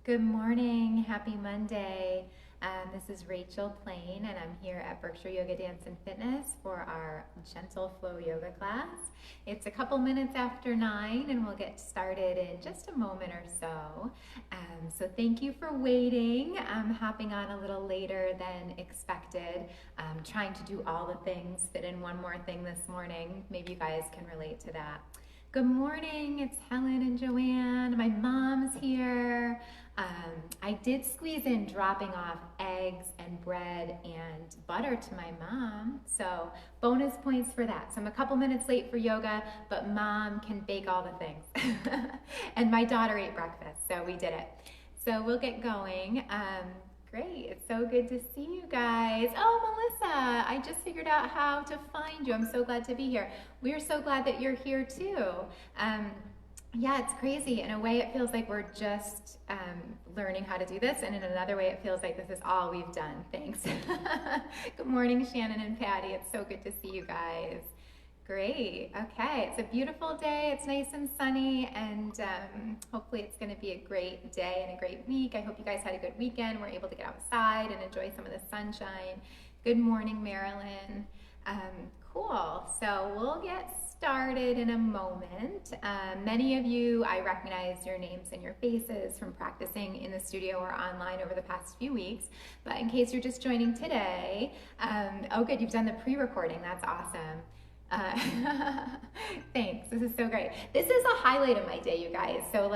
Good morning, happy Monday. This is Rachael Plaine, and I'm here at Berkshire Yoga Dance and Fitness for our Gentle Flow Yoga class. It's a couple minutes after 9, and we'll get started in just a moment or so. So thank you for waiting. I'm hopping on a little later than expected. Trying to do all the things, fit in one more thing this morning. Maybe you guys can relate to that. Good morning, it's Helen and Joanne. My mom's here. I did squeeze in dropping off eggs and bread and butter to my mom, so bonus points for that. So I'm a couple minutes late for yoga, but mom can bake all the things. And my daughter ate breakfast, so we did it. So we'll get going. Great, it's so good to see you guys. Oh, Melissa, I just figured out how to find you. I'm so glad to be here. We're so glad that you're here too. Yeah, it's crazy. In a way, it feels like we're just learning how to do this, and in another way, it feels like this is all we've done. Thanks. Good morning, Shannon and Patty. It's so good to see you guys. Great. Okay, it's a beautiful day. It's nice and sunny, and hopefully it's going to be a great day and a great week. I hope you guys had a good weekend. We're able to get outside and enjoy some of the sunshine. Good morning, Marilyn. Cool. So we'll get started in a moment. Many of you, I recognize your names and your faces from practicing in the studio or online over the past few weeks. But in case you're just joining today, oh good, you've done the pre-recording. That's awesome. Thanks, this is so great. This is a highlight of my day, you guys. So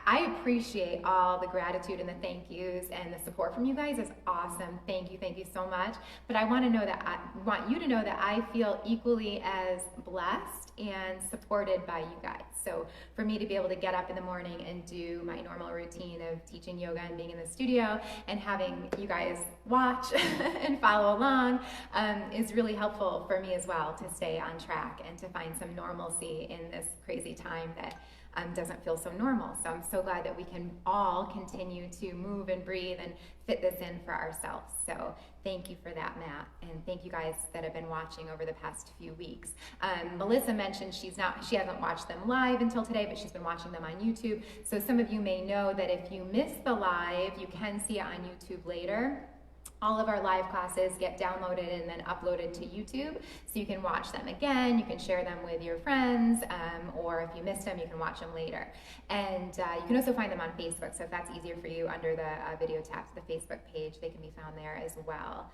I appreciate all the gratitude and the thank yous, and the support from you guys is awesome. Thank you so much. But I want you to know that I feel equally as blessed and supported by you guys. So for me to be able to get up in the morning and do my normal routine of teaching yoga and being in the studio and having you guys watch and follow along is really helpful for me as well, to stay on track and to find some normalcy in this crazy time that doesn't feel so normal. So I'm so glad that we can all continue to move and breathe and fit this in for ourselves. So thank you for that, Matt, and thank you guys that have been watching over the past few weeks. Melissa mentioned she hasn't watched them live until today, but she's been watching them on YouTube. So some of you may know that if you missed the live, you can see it on YouTube later. All of our live classes get downloaded and then uploaded to YouTube, so you can watch them again, you can share them with your friends, or if you missed them, you can watch them later. And you can also find them on Facebook, so if that's easier for you, under the video tab to the Facebook page, they can be found there as well.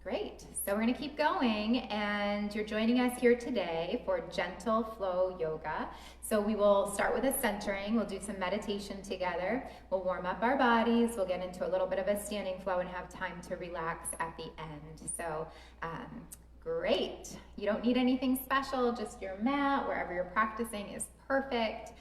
Great, so we're gonna keep going, and you're joining us here today for Gentle Flow Yoga. So we will start with a centering, we'll do some meditation together, we'll warm up our bodies, we'll get into a little bit of a standing flow and have time to relax at the end. So great, you don't need anything special, just your mat, wherever you're practicing is perfect.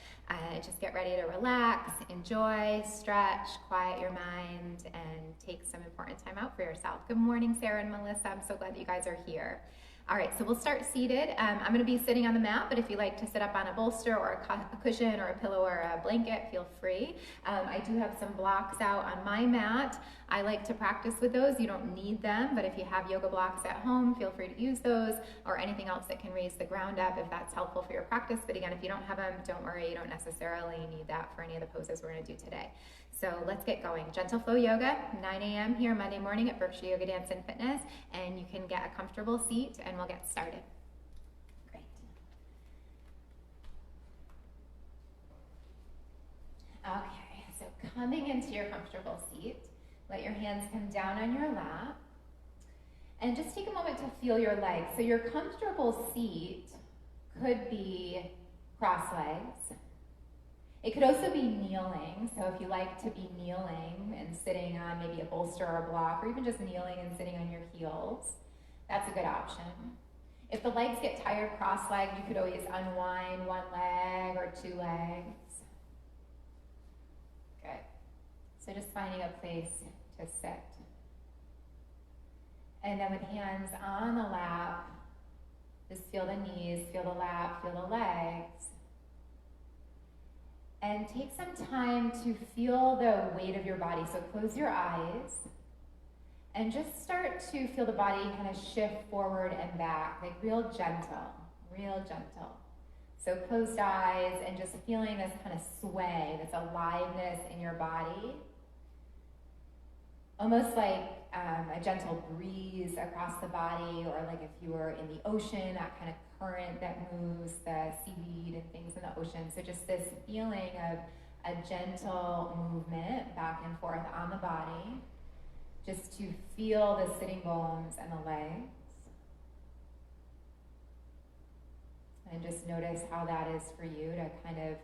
Just get ready to relax, enjoy, stretch, quiet your mind, and take some important time out for yourself. Good morning, Sarah and Melissa. I'm so glad that you guys are here. All right, so we'll start seated. I'm going to be sitting on the mat, but if you like to sit up on a bolster or a cushion or a pillow or a blanket, feel free. I do have some blocks out on my mat. I like to practice with those. You don't need them, but if you have yoga blocks at home, feel free to use those, or anything else that can raise the ground up if that's helpful for your practice. But again, if you don't have them, don't worry, you don't necessarily need that for any of the poses we're going to do today. So let's get going. Gentle Flow Yoga, 9 a.m. here Monday morning at Berkshire Yoga Dance and Fitness, and you can get a comfortable seat and we'll get started. Great. Okay, so coming into your comfortable seat, let your hands come down on your lap, and just take a moment to feel your legs. So your comfortable seat could be cross legs. It could also be kneeling, so if you like to be kneeling and sitting on maybe a bolster or a block, or even just kneeling and sitting on your heels, that's a good option. If the legs get tired cross-legged, you could always unwind one leg or two legs. Good. So just finding a place to sit. And then with hands on the lap, just feel the knees, feel the lap, feel the legs. And take some time to feel the weight of your body. So close your eyes and just start to feel the body kind of shift forward and back, like real gentle, real gentle. So closed eyes and just feeling this kind of sway, this aliveness in your body. Almost like a gentle breeze across the body, or like if you were in the ocean, that kind of current that moves the seaweed and things in the ocean. So just this feeling of a gentle movement back and forth on the body, just to feel the sitting bones and the legs. And just notice how that is for you to kind of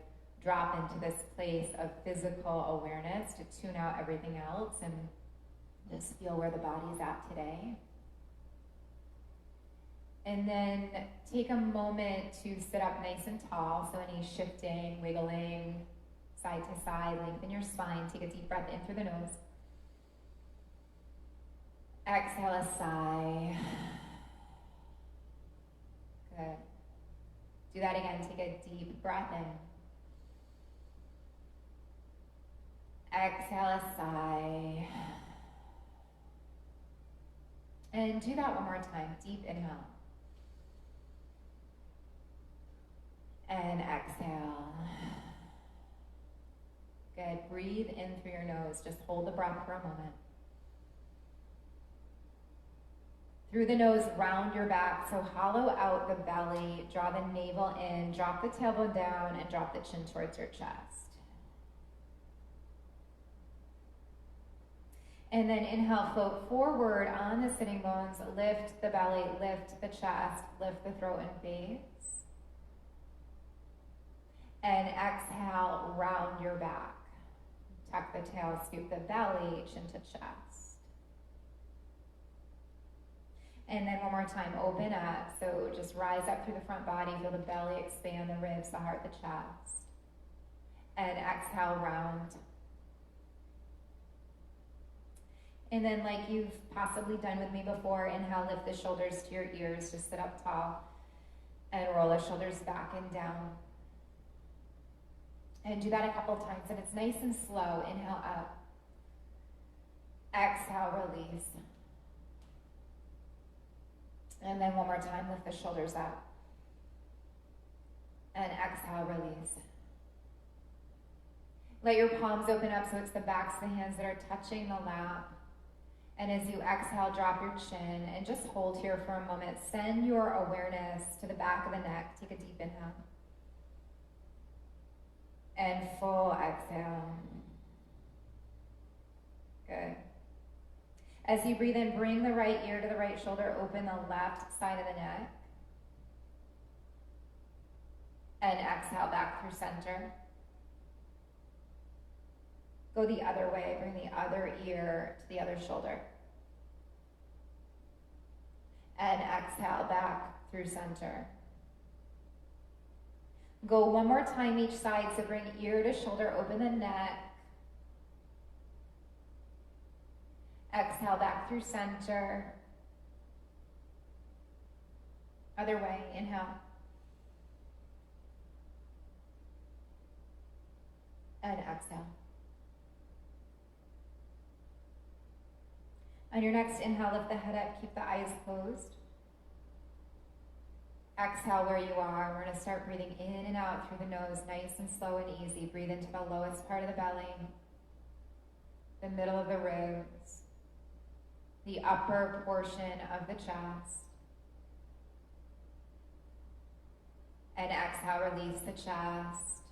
drop into this place of physical awareness, to tune out everything else and just feel where the body's at today. And then take a moment to sit up nice and tall. So any shifting, wiggling, side to side, lengthen your spine. Take a deep breath in through the nose. Exhale a sigh. Good. Do that again. Take a deep breath in. Exhale a sigh. And do that one more time. Deep inhale. And exhale. Good. Breathe in through your nose. Just hold the breath for a moment. Through the nose, round your back. So hollow out the belly. Draw the navel in. Drop the tailbone down and drop the chin towards your chest. And then inhale, float forward on the sitting bones. Lift the belly, lift the chest, lift the throat and face. And exhale, round your back. Tuck the tail, scoop the belly, chin to chest. And then one more time, open up. So just rise up through the front body, feel the belly expand, the ribs, the heart, the chest. And exhale, round. And then like you've possibly done with me before, inhale, lift the shoulders to your ears, just sit up tall and roll the shoulders back and down. And do that a couple times, and it's nice and slow. Inhale up. Exhale, release. And then one more time, lift the shoulders up. And exhale, release. Let your palms open up so it's the backs of the hands that are touching the lap. And as you exhale, drop your chin and just hold here for a moment. Send your awareness to the back of the neck. Take a deep inhale. And full exhale. Good. As you breathe in, bring the right ear to the right shoulder, open the left side of the neck. And exhale back through center. Go the other way, bring the other ear to the other shoulder. And exhale back through center. Go one more time each side, so bring ear to shoulder, open the neck. Exhale back through center. Other way, inhale. And exhale. On your next inhale, lift the head up, keep the eyes closed. Exhale where you are. We're going to start breathing in and out through the nose, nice and slow and easy. Breathe into the lowest part of the belly, the middle of the ribs, the upper portion of the chest. And exhale, release the chest,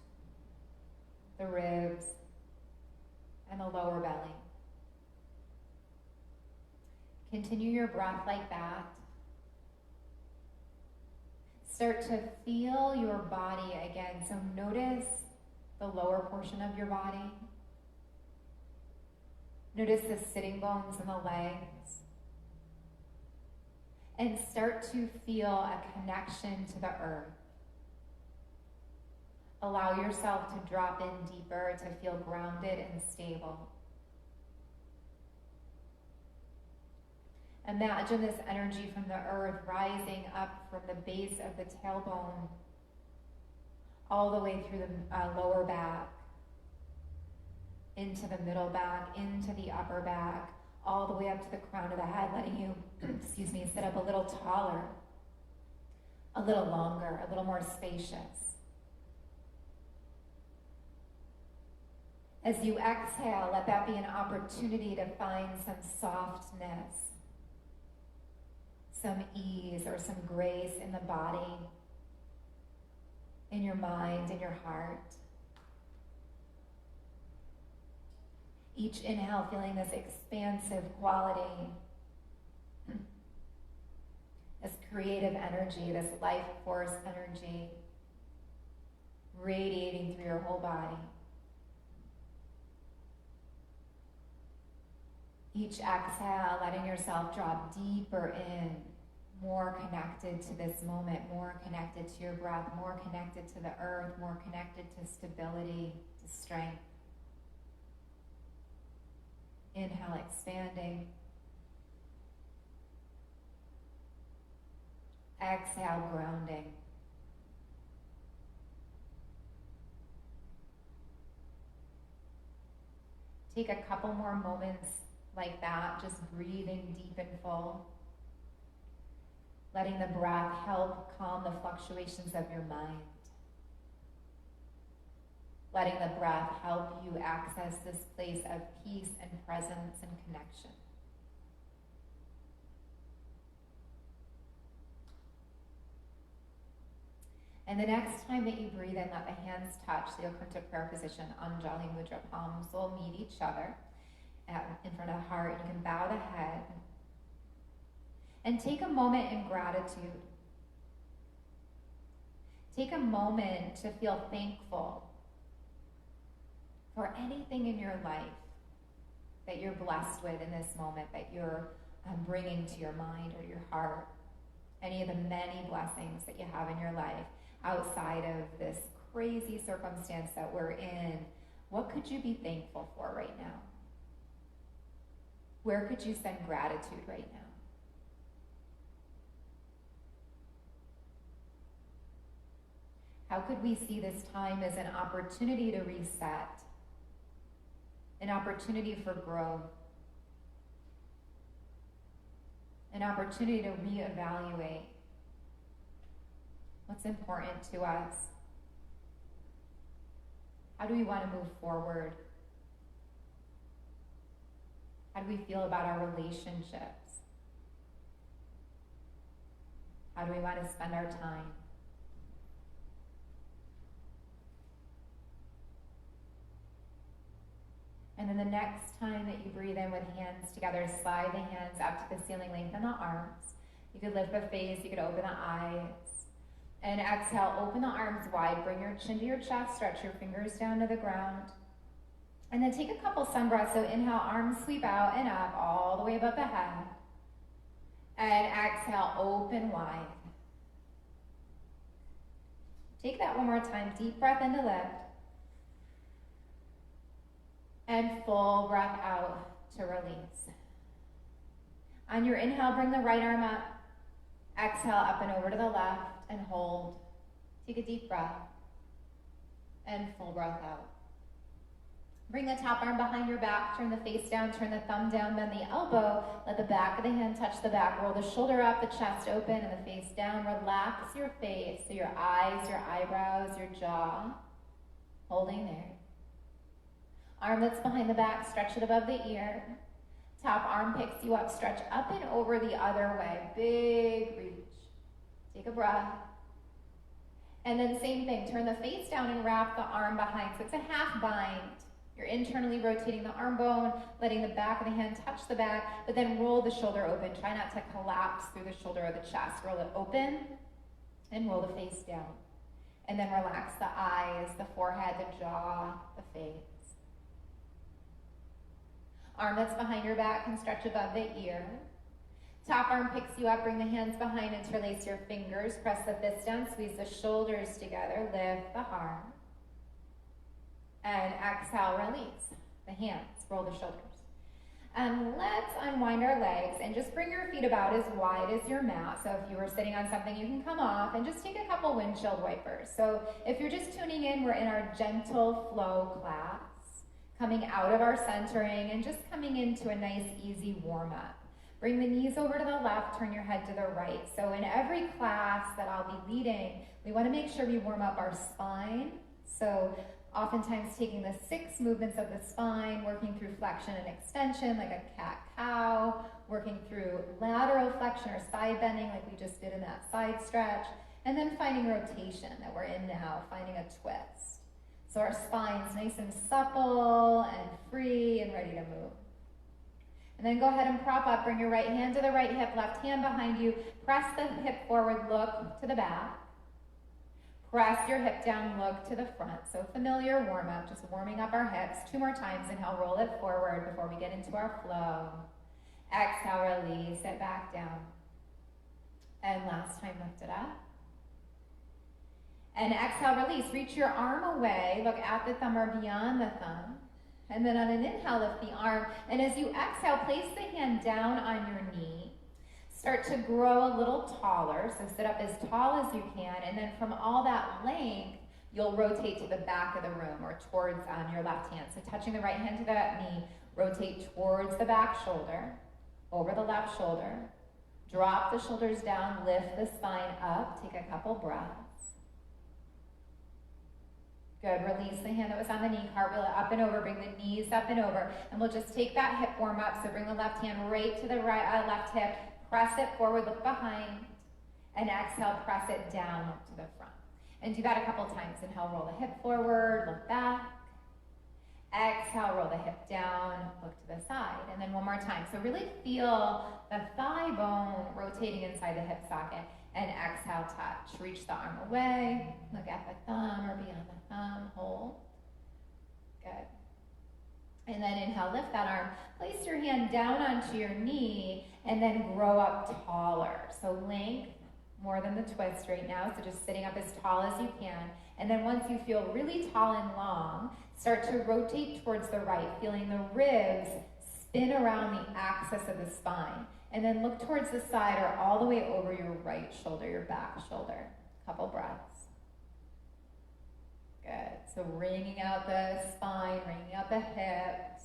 the ribs, and the lower belly. Continue your breath like that. Start to feel your body again. So notice the lower portion of your body. Notice the sitting bones and the legs. And start to feel a connection to the earth. Allow yourself to drop in deeper, to feel grounded and stable. Imagine this energy from the earth rising up from the base of the tailbone, all the way through the lower back, into the middle back, into the upper back, all the way up to the crown of the head, letting you, sit up a little taller, a little longer, a little more spacious. As you exhale, let that be an opportunity to find some softness, some ease, or some grace in the body, in your mind, in your heart. Each inhale feeling this expansive quality, this creative energy, this life force energy radiating through your whole body. Each exhale, letting yourself drop deeper in, more connected to this moment, more connected to your breath, more connected to the earth, more connected to stability, to strength. Inhale, expanding. Exhale, grounding. Take a couple more moments like that, just breathing deep and full. Letting the breath help calm the fluctuations of your mind. Letting the breath help you access this place of peace and presence and connection. And the next time that you breathe in, let the hands touch. So you'll come to prayer position, Anjali Mudra. Palms will meet each other in front of the heart. You can bow the head. And take a moment in gratitude. Take a moment to feel thankful for anything in your life that you're blessed with in this moment, that you're bringing to your mind or your heart. Any of the many blessings that you have in your life outside of this crazy circumstance that we're in. What could you be thankful for right now? Where could you send gratitude right now? How could we see this time as an opportunity to reset, an opportunity for growth, an opportunity to reevaluate what's important to us? How do we want to move forward? How do we feel about our relationships? How do we want to spend our time? And then the next time that you breathe in with hands together, slide the hands up to the ceiling, lengthen the arms. You could lift the face, you could open the eyes. And exhale, open the arms wide, bring your chin to your chest, stretch your fingers down to the ground. And then take a couple sun breaths. So inhale, arms sweep out and up, all the way above the head. And exhale, open wide. Take that one more time, deep breath in to lift. And full breath out to release. On your inhale, bring the right arm up. Exhale, up and over to the left and hold. Take a deep breath. And full breath out. Bring the top arm behind your back, turn the face down, turn the thumb down, bend the elbow. Let the back of the hand touch the back. Roll the shoulder up, the chest open, and the face down. Relax your face, so your eyes, your eyebrows, your jaw. Holding there. Arm that's behind the back, stretch it above the ear. Top arm picks you up, stretch up and over the other way. Big reach. Take a breath. And then same thing, turn the face down and wrap the arm behind. So it's a half bind. You're internally rotating the arm bone, letting the back of the hand touch the back, but then roll the shoulder open. Try not to collapse through the shoulder or the chest. Roll it open and roll the face down. And then relax the eyes, the forehead, the jaw, the face. Arm that's behind your back can stretch above the ear. Top arm picks you up, bring the hands behind, interlace your fingers, press the fists down, squeeze the shoulders together, lift the heart. And exhale, release the hands, roll the shoulders. And let's unwind our legs and just bring your feet about as wide as your mat. So if you were sitting on something, you can come off and just take a couple windshield wipers. So if you're just tuning in, we're in our gentle flow class, coming out of our centering and just coming into a nice, easy warm-up. Bring the knees over to the left, turn your head to the right. So in every class that I'll be leading, we want to make sure we warm up our spine. So Oftentimes taking the 6 movements of the spine, working through flexion and extension like a cat-cow, working through lateral flexion or side bending like we just did in that side stretch, and then finding rotation that we're in now, finding a twist. So our spine's nice and supple and free and ready to move. And then go ahead and prop up, bring your right hand to the right hip, left hand behind you, press the hip forward, look to the back. Press your hip down, look to the front. So familiar warm up, just warming up our hips. 2 more times. Inhale, roll it forward before we get into our flow. Exhale, release it back down. And last time, lift it up. And exhale, release. Reach your arm away. Look at the thumb or beyond the thumb. And then on an inhale, lift the arm. And as you exhale, place the hand down on your knee. Start to grow a little taller, so sit up as tall as you can, and then from all that length, you'll rotate to the back of the room or towards your left hand. So touching the right hand to that knee, rotate towards the back shoulder, over the left shoulder. Drop the shoulders down, lift the spine up, take a couple breaths. Good, release the hand that was on the knee, cartwheel it up and over, bring the knees up and over, and we'll just take that hip warm up, so bring the left hand right to the right, left hip, press it forward, look behind, and exhale, press it down, look to the front. And do that a couple times. Inhale, roll the hip forward, look back. Exhale, roll the hip down, look to the side. And then one more time. So really feel the thigh bone rotating inside the hip socket. And exhale, touch. Reach the arm away, look at the thumb or beyond the thumb, hold. Good. And then inhale, lift that arm. Place your hand down onto your knee and then grow up taller. So length more than the twist right now. So just sitting up as tall as you can. And then once you feel really tall and long, start to rotate towards the right, feeling the ribs spin around the axis of the spine. And then look towards the side or all the way over your right shoulder, your back shoulder. Couple breaths. Good. So wringing out the spine, wringing out the hips.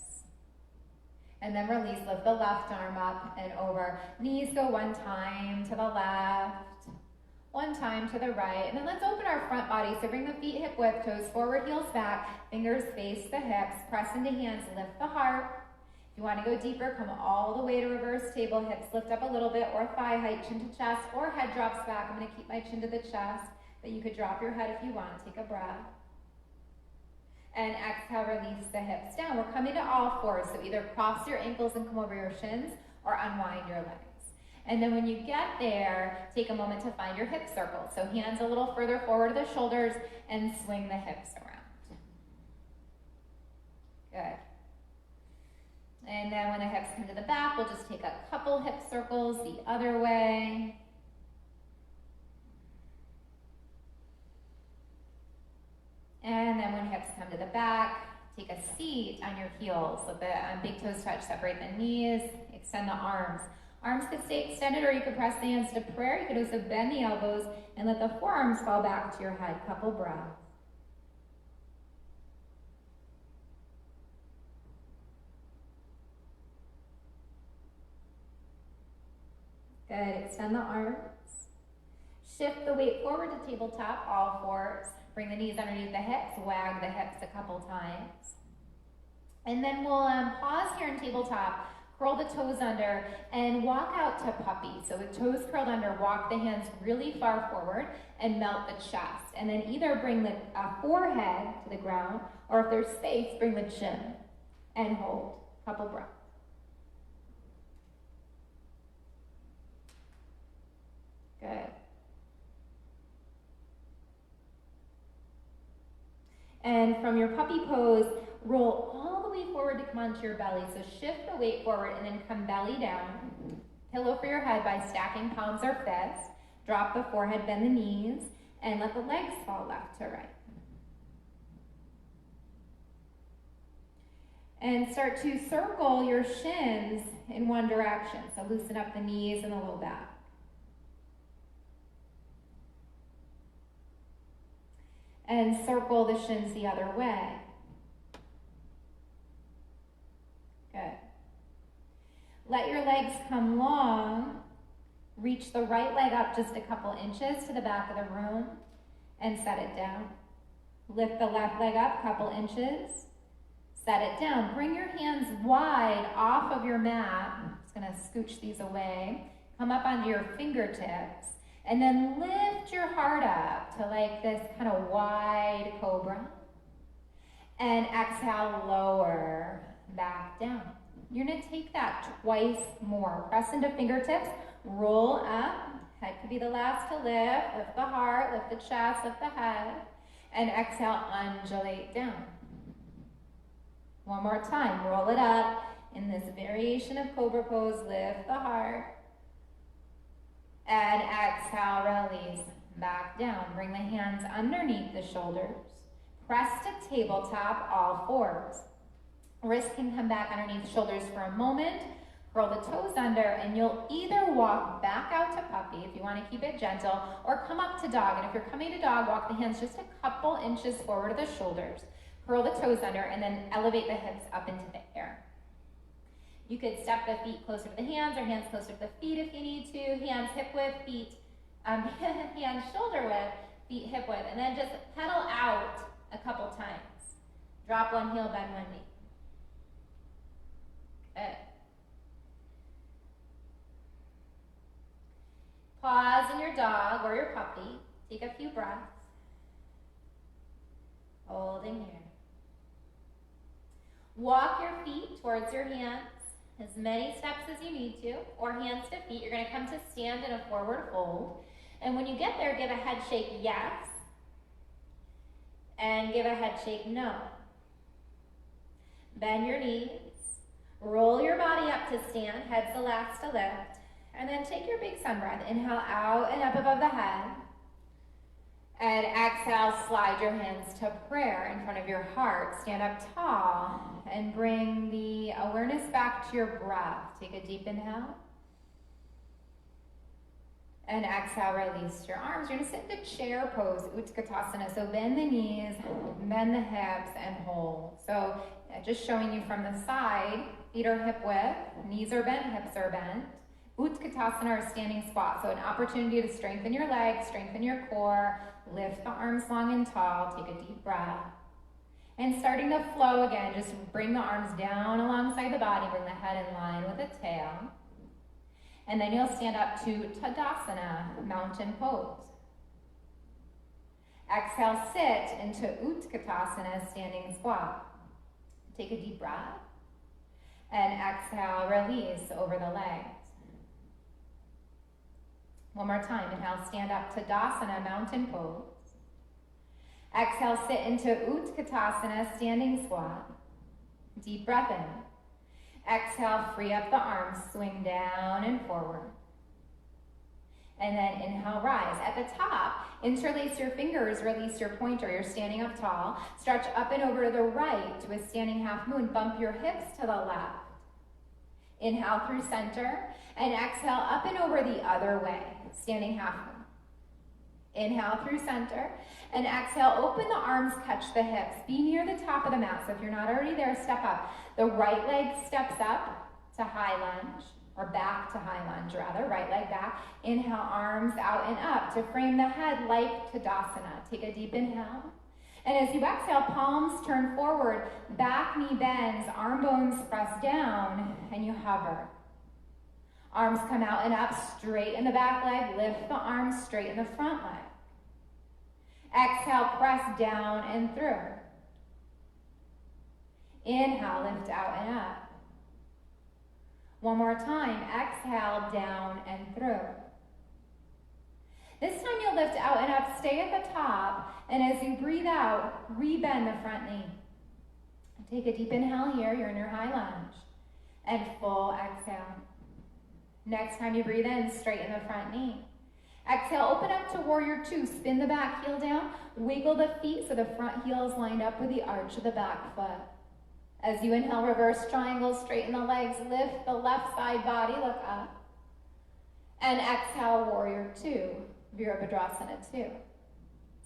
And then release, lift the left arm up and over. Knees go 1 time to the left, 1 time to the right. And then let's open our front body. So bring the feet hip width, toes forward, heels back, fingers face the hips, press into hands, lift the heart. If you want to go deeper, come all the way to reverse table, hips lift up a little bit, or thigh height, chin to chest, or head drops back. I'm going to keep my chin to the chest, but you could drop your head if you want. Take a breath. And exhale, release the hips down. We're coming to all fours, so either cross your ankles and come over your shins or unwind your legs. And then when you get there, take a moment to find your hip circle. So hands a little further forward to the shoulders and swing the hips around. Good. And then when the hips come to the back, we'll just take a couple hip circles the other way. And then when hips come to the back, take a seat on your heels. Let the big toes touch, separate the knees, extend the arms. Arms could stay extended or you could press the hands to prayer. You could also bend the elbows and let the forearms fall back to your head. Couple breaths. Good, extend the arms. Shift the weight forward to tabletop, all fours. Bring the knees underneath the hips, wag the hips a couple times. And then we'll pause here in tabletop, curl the toes under, and walk out to puppy. So with toes curled under, walk the hands really far forward and melt the chest. And then either bring the forehead to the ground, or if there's space, bring the chin and hold. Couple breaths. Good. And from your puppy pose, roll all the way forward to come onto your belly. So shift the weight forward and then come belly down. Pillow for your head by stacking palms or fists. Drop the forehead, bend the knees, and let the legs fall left to right. And start to circle your shins in one direction. So loosen up the knees and the low back. And circle the shins the other way. Good. Let your legs come long. Reach the right leg up just a couple inches to the back of the room and set it down. Lift the left leg up a couple inches. Set it down. Bring your hands wide off of your mat. I'm just going to scooch these away. Come up onto your fingertips. And then lift your heart up to like this kind of wide cobra. And exhale, lower back down. You're going to take that twice more. Press into fingertips. Roll up. Head could be the last to lift. Lift the heart, lift the chest, lift the head. And exhale, undulate down. One more time, roll it up. In this variation of Cobra Pose, lift the heart. And exhale, release, back down. Bring the hands underneath the shoulders. Press to tabletop, all fours. Wrists can come back underneath the shoulders for a moment. Curl the toes under, and you'll either walk back out to puppy if you want to keep it gentle, or come up to dog. And if you're coming to dog, walk the hands just a couple inches forward of the shoulders. Curl the toes under, and then elevate the hips up into the air. You could step the feet closer to the hands, or hands closer to the feet if you need to. Hands hip width, feet, hands shoulder width, feet hip width, and then just pedal out a couple times. Drop one heel, bend one knee. Good. Pause in your dog or your puppy. Take a few breaths. Holding here. Walk your feet towards your hands, as many steps as you need to, or hands to feet. You're going to come to stand in a forward fold. And when you get there, give a head shake yes, and give a head shake no. Bend your knees. Roll your body up to stand, head's the last to lift. And then take your big sun breath. Inhale out and up above the head. And exhale, slide your hands to prayer in front of your heart. Stand up tall and bring the awareness back to your breath. Take a deep inhale. And exhale, release your arms. You're going to sit in the chair pose, Utkatasana. So bend the knees, bend the hips, and hold. So just showing you from the side, feet are hip width, knees are bent, hips are bent. Utkatasana or standing squat. So an opportunity to strengthen your legs, strengthen your core, lift the arms long and tall, take a deep breath. And starting to flow again, just bring the arms down alongside the body, bring the head in line with the tail. And then you'll stand up to Tadasana, mountain pose. Exhale, sit into Utkatasana, standing squat. Take a deep breath. And exhale, release over the legs. One more time. Inhale, stand up to Tadasana, mountain pose. Exhale, sit into Utkatasana, standing squat. Deep breath in. Exhale, free up the arms, swing down and forward. And then inhale, rise. At the top, interlace your fingers, release your pointer. You're standing up tall. Stretch up and over to the right to a standing half moon. Bump your hips to the left. Inhale through center, and exhale up and over the other way, standing half moon. Inhale through center, and exhale, open the arms, catch the hips. Be near the top of the mat, so if you're not already there, step up. The right leg steps up to high lunge, or back to high lunge rather, right leg back. Inhale, arms out and up to frame the head like Tadasana. Take a deep inhale. And as you exhale, palms turn forward, back knee bends, arm bones press down, and you hover. Arms come out and up, straight in the back leg, lift the arms straight in the front leg. Exhale, press down and through. Inhale, lift out and up. One more time, exhale, down and through. This time you'll lift out and up, stay at the top, and as you breathe out, re-bend the front knee. Take a deep inhale here, you're in your high lunge, and full exhale. Next time you breathe in, straighten the front knee. Exhale, open up to warrior two, spin the back heel down, wiggle the feet so the front heel is lined up with the arch of the back foot. As you inhale, reverse triangle, straighten the legs, lift the left side body, look up. And exhale, warrior two, Virabhadrasana 2.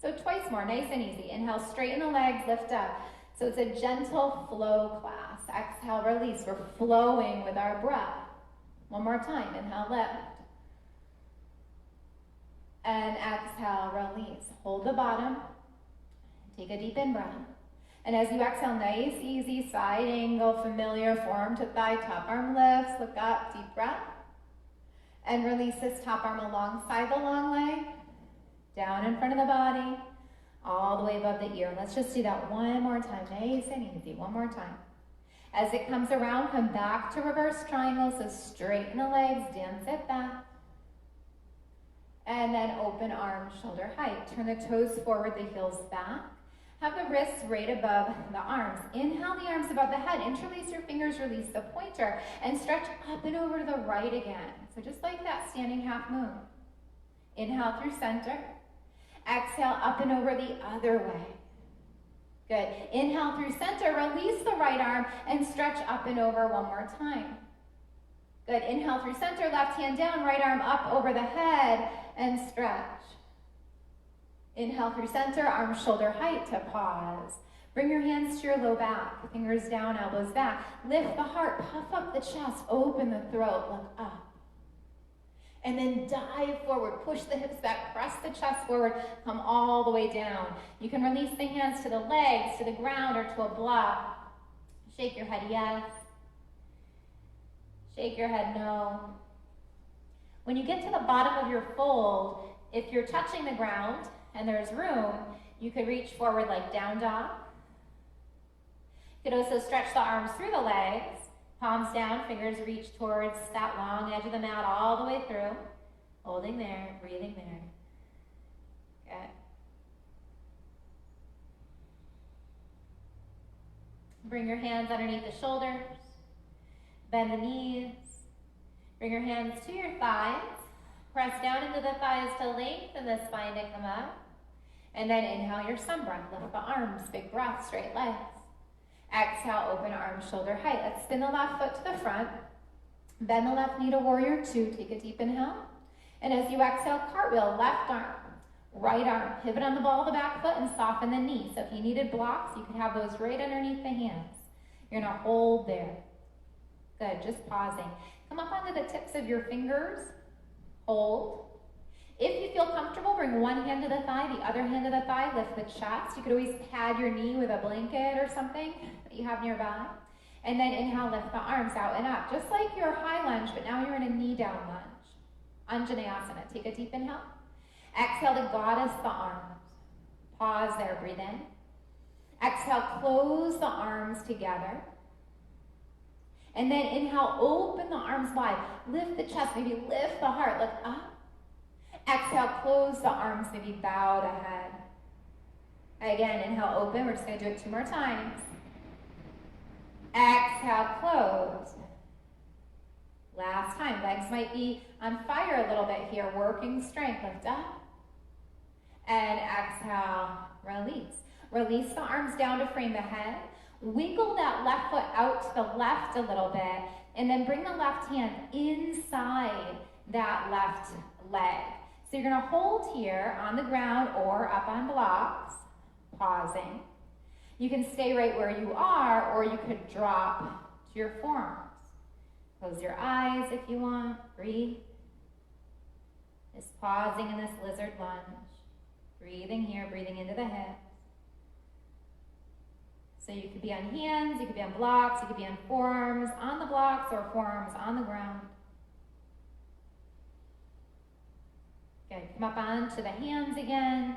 So twice more, nice and easy. Inhale, straighten the legs, lift up. So it's a gentle flow class. Exhale, release. We're flowing with our breath. One more time, inhale, lift. And exhale, release. Hold the bottom. Take a deep in breath. And as you exhale, nice, easy, side angle, familiar form to thigh, top arm lifts, look up, deep breath. And release this top arm alongside the long leg, down in front of the body, all the way above the ear. Let's just do that one more time, nice and easy, one more time. As it comes around, come back to reverse triangle, so straighten the legs, dance it back. And then open arms, shoulder height. Turn the toes forward, the heels back. Have the wrists right above the arms. Inhale the arms above the head. Interlace your fingers, release the pointer, and stretch up and over to the right again. So just like that standing half moon. Inhale through center. Exhale up and over the other way. Good. Inhale through center. Release the right arm and stretch up and over one more time. Good. Inhale through center. Left hand down. Right arm up over the head and stretch. Inhale through center, arms shoulder height to pause. Bring your hands to your low back, fingers down, elbows back. Lift the heart, puff up the chest, open the throat, look up. And then dive forward, push the hips back, press the chest forward, come all the way down. You can release the hands to the legs, to the ground, or to a block. Shake your head yes. Shake your head no. When you get to the bottom of your fold, if you're touching the ground, and there's room, you could reach forward like down dog. You could also stretch the arms through the legs, palms down, fingers reach towards that long edge of the mat all the way through. Holding there, breathing there. Good. Bring your hands underneath the shoulders. Bend the knees. Bring your hands to your thighs. Press down into the thighs to lengthen the spine to come up. And then inhale your sun breath. Lift the arms, big breath, straight legs. Exhale, open arms, shoulder height. Let's spin the left foot to the front. Bend the left knee to warrior two. Take a deep inhale. And as you exhale, cartwheel, left arm, right arm. Pivot on the ball of the back foot and soften the knee. So if you needed blocks, you could have those right underneath the hands. You're gonna hold there. Good, just pausing. Come up onto the tips of your fingers. Hold. If you feel comfortable, bring one hand to the thigh, the other hand to the thigh, lift the chest. You could always pad your knee with a blanket or something that you have nearby. And then inhale, lift the arms out and up, just like your high lunge, but now you're in a knee down lunge. Anjaneyasana. Take a deep inhale. Exhale to goddess the arms. Pause there, breathe in. Exhale, close the arms together. And then inhale, open the arms wide. Lift the chest, maybe lift the heart, look up. Exhale, close the arms, maybe bow the head. Again, inhale, open. We're just going to do it 2 more times. Exhale, close. Last time. Legs might be on fire a little bit here. Working strength. Lift up. And exhale, release. Release the arms down to frame the head. Wiggle that left foot out to the left a little bit. And then bring the left hand inside that left leg. So you're going to hold here on the ground or up on blocks, pausing. You can stay right where you are, or you could drop to your forearms. Close your eyes if you want. Breathe. Just pausing in this lizard lunge. Breathing here, breathing into the hips. So you could be on hands, you could be on blocks, you could be on forearms on the blocks or forearms on the ground. Good. Come up onto the hands again.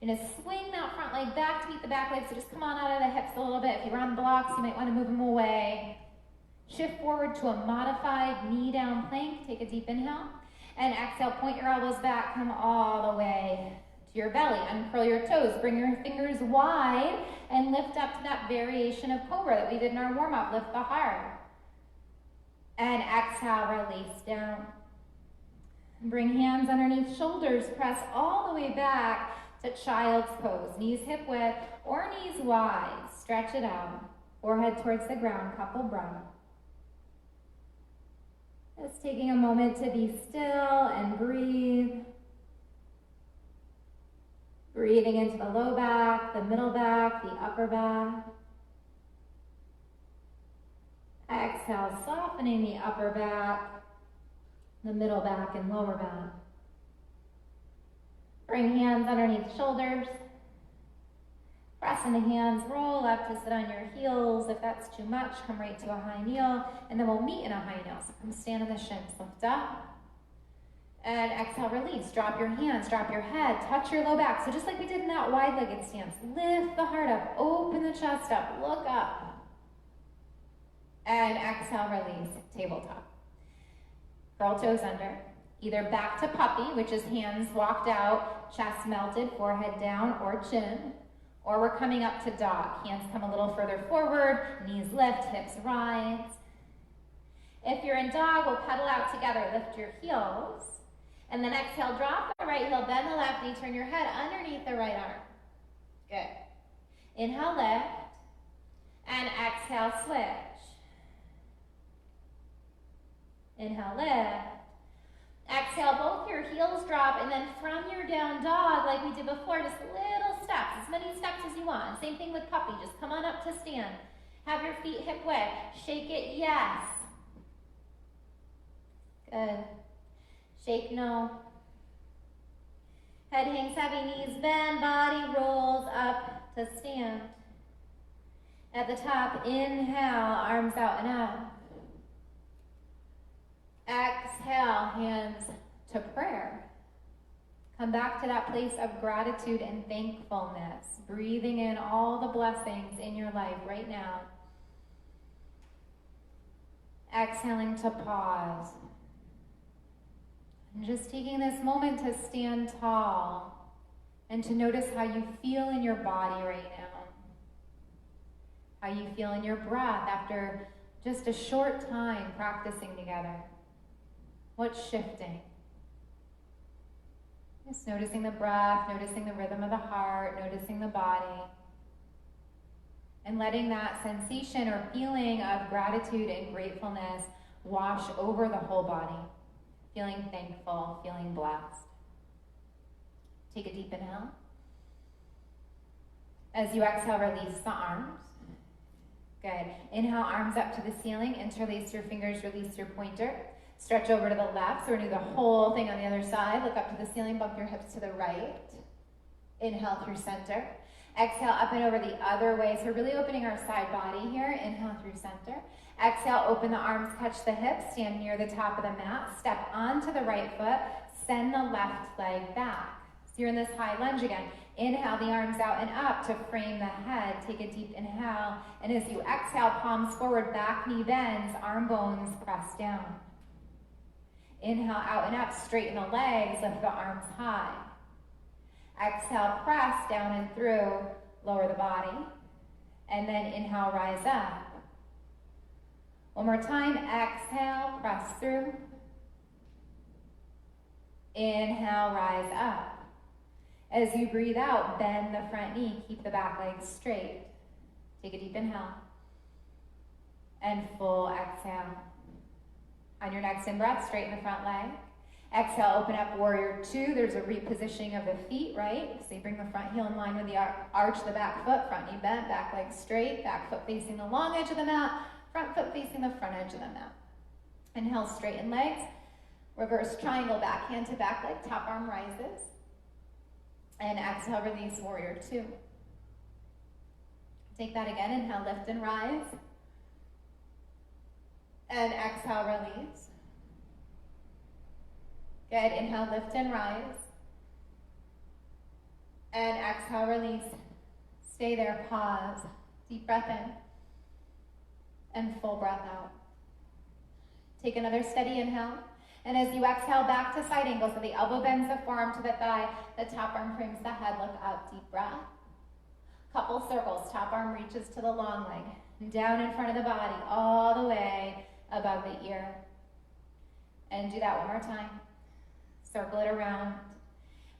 You're going to swing that front leg back to meet the back leg, so just come on out of the hips a little bit. If you're on blocks, you might want to move them away. Shift forward to a modified knee down plank. Take a deep inhale. And exhale, point your elbows back, come all the way to your belly. Uncurl your toes, bring your fingers wide, and lift up to that variation of cobra that we did in our warm-up. Lift the heart. And exhale, release down. Bring hands underneath shoulders, press all the way back to child's pose. Knees hip width or knees wide. Stretch it out. Forehead towards the ground, couple breaths. Just taking a moment to be still and breathe. Breathing into the low back, the middle back, the upper back. Exhale, softening the upper back, the middle back, and lower back. Bring hands underneath shoulders. Press in the hands, roll up to sit on your heels. If that's too much, come right to a high kneel, and then we'll meet in a high kneel. So come stand on the shins, lift up. And exhale, release. Drop your hands, drop your head, touch your low back. So just like we did in that wide-legged stance, lift the heart up, open the chest up, look up. And exhale, release, tabletop. Curl toes under. Either back to puppy, which is hands walked out, chest melted, forehead down, or chin. Or we're coming up to dog. Hands come a little further forward, knees lift, hips rise. If you're in dog, we'll pedal out together. Lift your heels. And then exhale, drop the right heel, bend the left knee, turn your head underneath the right arm. Good. Inhale, lift. And exhale, switch. Inhale, lift. Exhale, both your heels drop, and then from your down dog, like we did before, just little steps, as many steps as you want. Same thing with puppy, just come on up to stand. Have your feet hip width. Shake it, yes. Good. Shake, no. Head hangs heavy, knees bend, body rolls up to stand. At the top, inhale, arms out and up. Exhale, hands to prayer. Come back to that place of gratitude and thankfulness, breathing in all the blessings in your life right now. Exhaling to pause. And just taking this moment to stand tall and to notice how you feel in your body right now. How you feel in your breath after just a short time practicing together. What's shifting? Just noticing the breath, noticing the rhythm of the heart, noticing the body. And letting that sensation or feeling of gratitude and gratefulness wash over the whole body. Feeling thankful, feeling blessed. Take a deep inhale. As you exhale, release the arms. Good. Inhale, arms up to the ceiling. Interlace your fingers, release your pointer. Stretch over to the left. So we're going to do the whole thing on the other side. Look up to the ceiling, bump your hips to the right. Inhale through center. Exhale up and over the other way. So we're really opening our side body here. Inhale through center. Exhale, open the arms, catch the hips, stand near the top of the mat. Step onto the right foot, send the left leg back. So you're in this high lunge again. Inhale the arms out and up to frame the head. Take a deep inhale. And as you exhale, palms forward, back knee bends, arm bones press down. Inhale out and up, straighten the legs, lift the arms high. Exhale, press down and through, lower the body. And then inhale, rise up. One more time, exhale, press through. Inhale, rise up. As you breathe out, bend the front knee, keep the back leg straight. Take a deep inhale. And full exhale. On your next in-breath, straighten the front leg. Exhale, open up warrior two. There's a repositioning of the feet, right? So you bring the front heel in line with the arch of the back foot, front knee bent, back leg straight, back foot facing the long edge of the mat, front foot facing the front edge of the mat. Inhale, straighten legs. Reverse triangle, back hand to back leg, top arm rises. And exhale, release warrior two. Take that again, inhale, lift and rise. And exhale, release. Good, inhale, lift and rise. And exhale, release. Stay there, pause. Deep breath in. And full breath out. Take another steady inhale. And as you exhale, back to side angle. So the elbow bends the forearm to the thigh. The top arm frames the head. Look up, deep breath. Couple circles. Top arm reaches to the long leg. Down in front of the body, all the way above the ear. And do that one more time. Circle it around.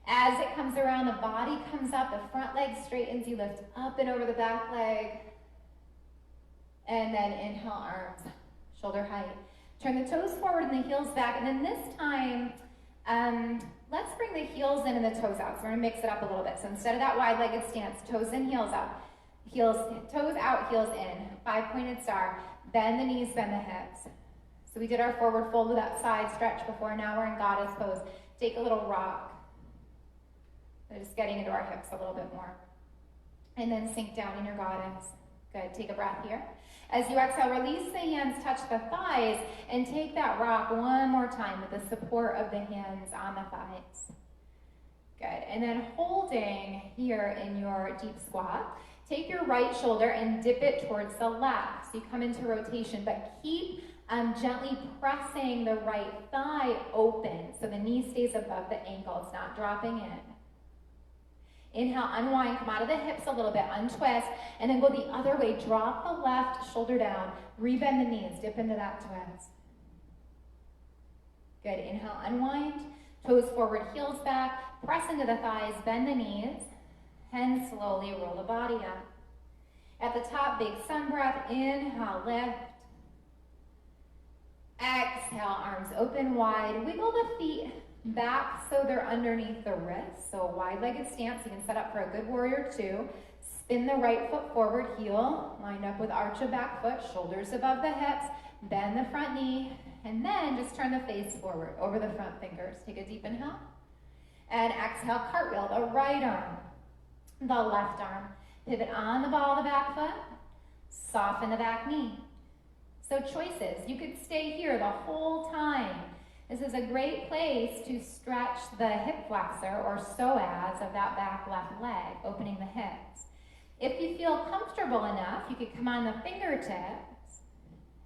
As it comes around, the body comes up, the front leg straightens, you lift up and over the back leg. And then inhale, arms, shoulder height. Turn the toes forward and the heels back. And then this time, let's bring the heels in and the toes out. So we're gonna mix it up a little bit. So instead of that wide-legged stance, toes in, heels out. Toes out, heels in. 5-pointed star. Bend the knees, bend the hips. So we did our forward fold with that side stretch before. Now we're in goddess pose. Take a little rock. So just getting into our hips a little bit more. And then sink down in your goddess. Good, take a breath here. As you exhale, release the hands, touch the thighs, and take that rock one more time with the support of the hands on the thighs. Good, and then holding here in your deep squat, take your right shoulder and dip it towards the left. So you come into rotation, but keep gently pressing the right thigh open so the knee stays above the ankle. It's not dropping in. Inhale, unwind, come out of the hips a little bit, untwist, and then go the other way. Drop the left shoulder down, rebend the knees, dip into that twist. Good, inhale, unwind, toes forward, heels back, press into the thighs, bend the knees, and slowly roll the body up. At the top, big sun breath, inhale, lift. Exhale, arms open wide, wiggle the feet back so they're underneath the wrists. So wide-legged stance, you can set up for a good warrior two. Spin the right foot forward, heel, lined up with arch of back foot, shoulders above the hips, bend the front knee, and then just turn the face forward over the front fingers. Take a deep inhale. And exhale, cartwheel, the right arm, the left arm. Pivot on the ball of the back foot, soften the back knee. So choices, you could stay here the whole time. This is a great place to stretch the hip flexor or psoas of that back left leg, opening the hips. If you feel comfortable enough, you could come on the fingertips.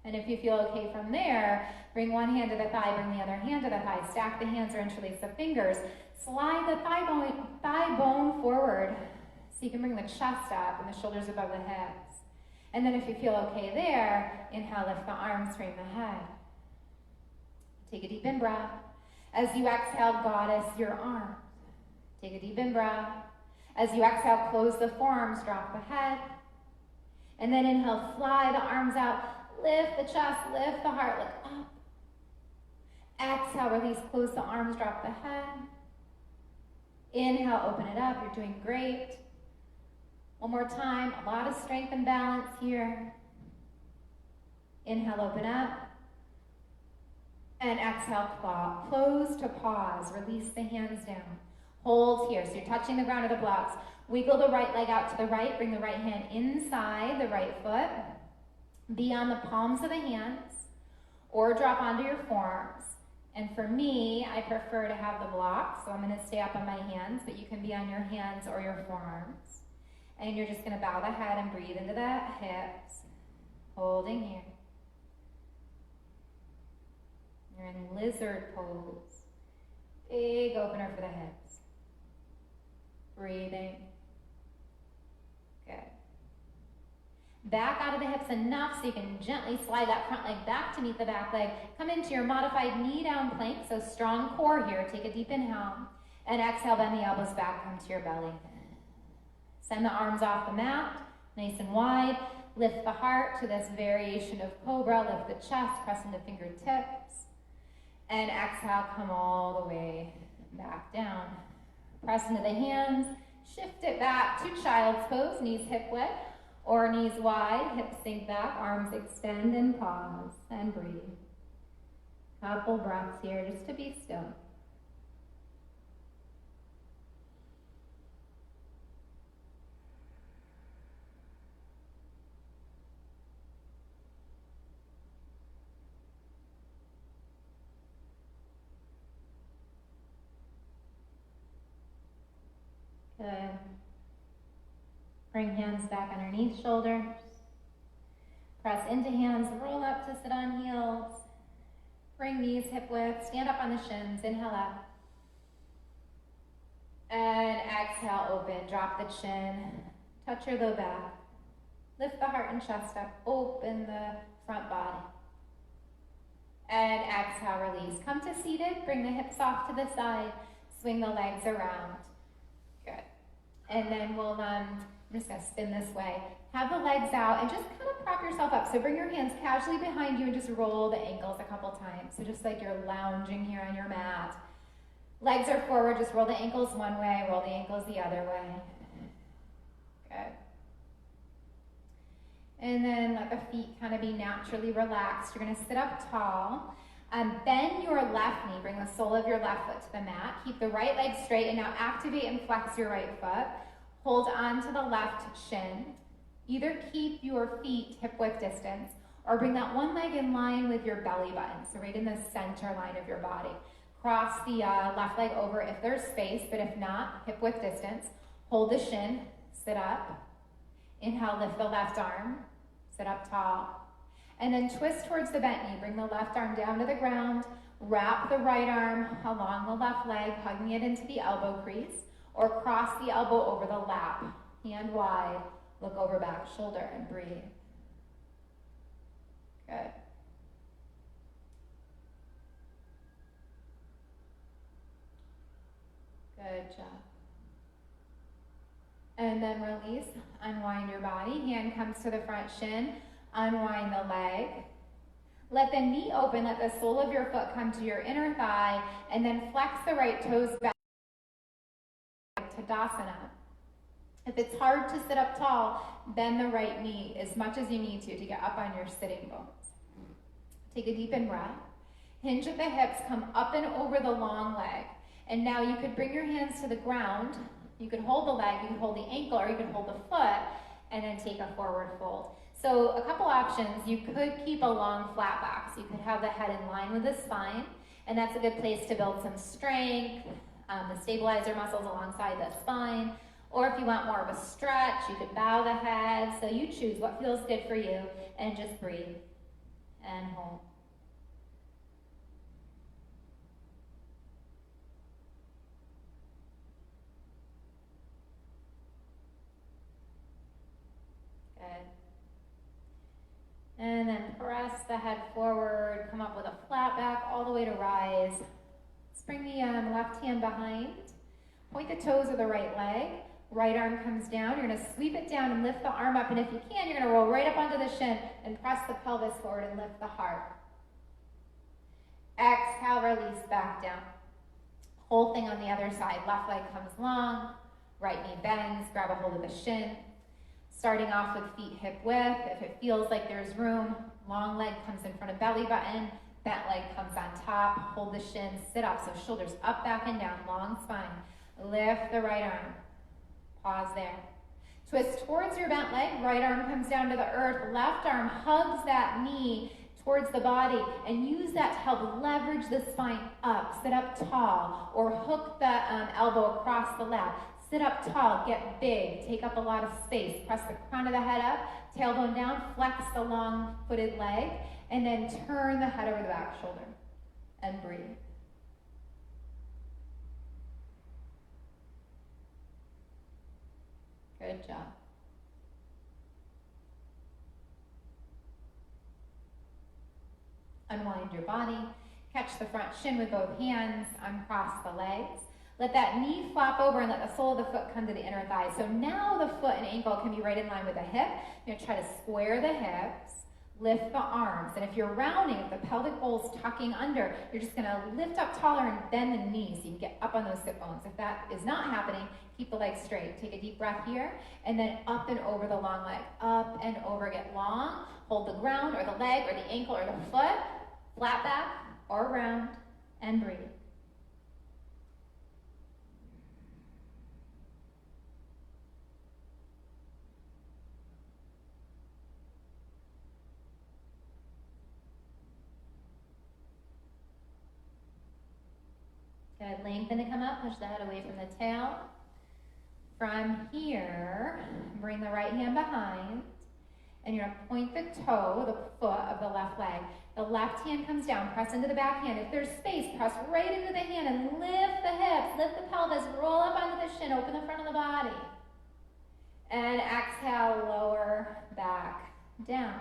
And if you feel okay from there, bring one hand to the thigh, bring the other hand to the thigh, stack the hands or interlace the fingers. Slide the thigh bone forward so you can bring the chest up and the shoulders above the hips. And then if you feel okay there, inhale, lift the arms, frame the head. Take a deep in breath. As you exhale, goddess your arms. Take a deep in breath. As you exhale, close the forearms, drop the head. And then inhale, fly the arms out. Lift the chest, lift the heart, look up. Exhale, release, close the arms, drop the head. Inhale, open it up, you're doing great. One more time, a lot of strength and balance here. Inhale, open up. And exhale, claw. Close to pause. Release the hands down. Hold here. So you're touching the ground of the blocks. Wiggle the right leg out to the right. Bring the right hand inside the right foot. Be on the palms of the hands or drop onto your forearms. And for me, I prefer to have the blocks, so I'm going to stay up on my hands, but you can be on your hands or your forearms. And you're just going to bow the head and breathe into the hips, holding here. You're in lizard pose. Big opener for the hips. Breathing. Good. Back out of the hips enough so you can gently slide that front leg back to meet the back leg. Come into your modified knee down plank, so strong core here. Take a deep inhale. And exhale, bend the elbows back, come to your belly. Send the arms off the mat, nice and wide. Lift the heart to this variation of cobra. Lift the chest, press into fingertips. And exhale, come all the way back down. Press into the hands, shift it back to child's pose, knees hip width or knees wide, hips sink back, arms extend and pause and breathe. Couple breaths here just to be still. Good. Bring hands back underneath shoulders. Press into hands, roll up to sit on heels. Bring knees hip width, stand up on the shins, inhale up. And exhale, open, drop the chin, touch your low back. Lift the heart and chest up, open the front body. And exhale, release. Come to seated, bring the hips off to the side, swing the legs around. Good. And then I'm just going to spin this way. Have the legs out and just kind of prop yourself up. So bring your hands casually behind you and just roll the ankles a couple times. So just like you're lounging here on your mat. Legs are forward, just roll the ankles one way, roll the ankles the other way. Good. And then let the feet kind of be naturally relaxed. You're going to sit up tall. Bend your left knee, bring the sole of your left foot to the mat. Keep the right leg straight and now activate and flex your right foot. Hold on to the left shin. Either keep your feet hip width distance or bring that one leg in line with your belly button, so right in the center line of your body. Cross the left leg over if there's space, but if not, hip width distance. Hold the shin, sit up. Inhale, lift the left arm, sit up tall. And then twist towards the bent knee. Bring the left arm down to the ground. Wrap the right arm along the left leg, hugging it into the elbow crease, or cross the elbow over the lap. Hand wide, look over back shoulder and breathe. Good. Good job. And then release, unwind your body. Hand comes to the front shin, unwind the leg. Let the knee open, let the sole of your foot come to your inner thigh, and then flex the right toes back. Tadasana. If it's hard to sit up tall, bend the right knee as much as you need to get up on your sitting bones. Take a deep in breath. Hinge at the hips, come up and over the long leg. And now you could bring your hands to the ground. You could hold the leg, you could hold the ankle, or you could hold the foot, and then take a forward fold. So a couple options. You could keep a long flat back. So you could have the head in line with the spine, and that's a good place to build some strength, the stabilizer muscles alongside the spine. Or if you want more of a stretch, you could bow the head. So you choose what feels good for you, and just breathe and hold. Good. And then press the head forward, come up with a flat back all the way to rise. Let's bring the left hand behind. Point the toes of the right leg. Right arm comes down. You're going to sweep it down and lift the arm up. And if you can, you're going to roll right up onto the shin and press the pelvis forward and lift the heart. Exhale, release back down. Whole thing on the other side. Left leg comes long. Right knee bends. Grab a hold of the shin. Starting off with feet hip width. If it feels like there's room, long leg comes in front of belly button. Bent leg comes on top. Hold the shin. Sit up. So shoulders up, back, and down. Long spine. Lift the right arm. Pause there. Twist towards your bent leg. Right arm comes down to the earth. Left arm hugs that knee towards the body, and use that to help leverage the spine up. Sit up tall, or hook the elbow across the lap. Sit up tall, get big, take up a lot of space. Press the crown of the head up, tailbone down, flex the long-footed leg, and then turn the head over the back shoulder, and breathe. Good job. Unwind your body. Catch the front shin with both hands. Uncross the legs. Let that knee flop over and let the sole of the foot come to the inner thigh. So now the foot and ankle can be right in line with the hip. You're going to try to square the hips. Lift the arms. And if you're rounding, if the pelvic bowl is tucking under, you're just going to lift up taller and bend the knees so you can get up on those sit bones. If that is not happening, keep the legs straight. Take a deep breath here, and then up and over the long leg. Up and over, get long. Hold the ground or the leg or the ankle or the foot. Flat back or round, and breathe. Good, lengthen to come up, push the head away from the tail. From here, bring the right hand behind, and you're going to point the toe, the foot of the left leg. The left hand comes down, press into the back hand. If there's space, press right into the hand and lift the hips, lift the pelvis, roll up onto the shin, open the front of the body. And exhale, lower back down.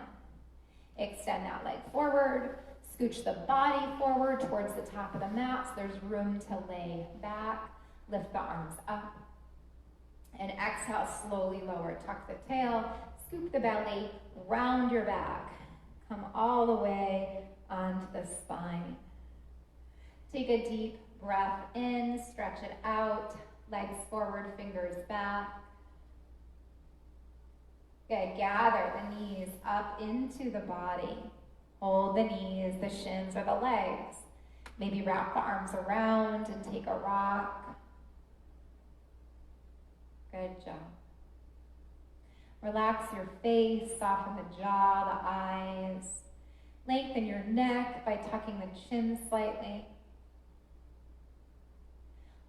Extend that leg forward. Scooch the body forward towards the top of the mat so there's room to lay back. Lift the arms up. And exhale, slowly lower. Tuck the tail, scoop the belly, round your back. Come all the way onto the spine. Take a deep breath in, stretch it out. Legs forward, fingers back. Good, gather the knees up into the body. Hold the knees, the shins, or the legs. Maybe wrap the arms around and take a rock. Good job. Relax your face, soften the jaw, the eyes. Lengthen your neck by tucking the chin slightly.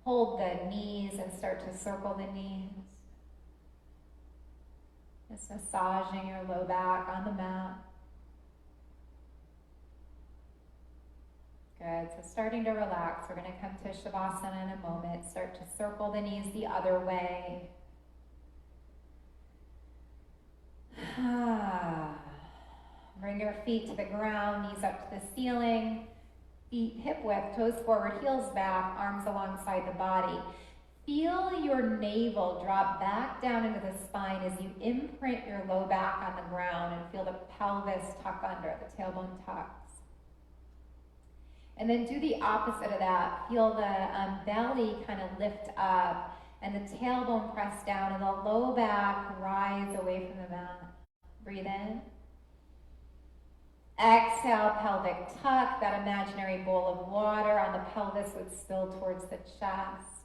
Hold the knees and start to circle the knees. Just massaging your low back on the mat. Good, so starting to relax. We're going to come to Shavasana in a moment. Start to circle the knees the other way. Bring your feet to the ground, knees up to the ceiling. Feet hip width, toes forward, heels back, arms alongside the body. Feel your navel drop back down into the spine as you imprint your low back on the ground and feel the pelvis tuck under, the tailbone tucks. And then do the opposite of that. Feel the belly kind of lift up and the tailbone press down and the low back rise away from the mat. Breathe in. Exhale, pelvic tuck. That imaginary bowl of water on the pelvis would spill towards the chest.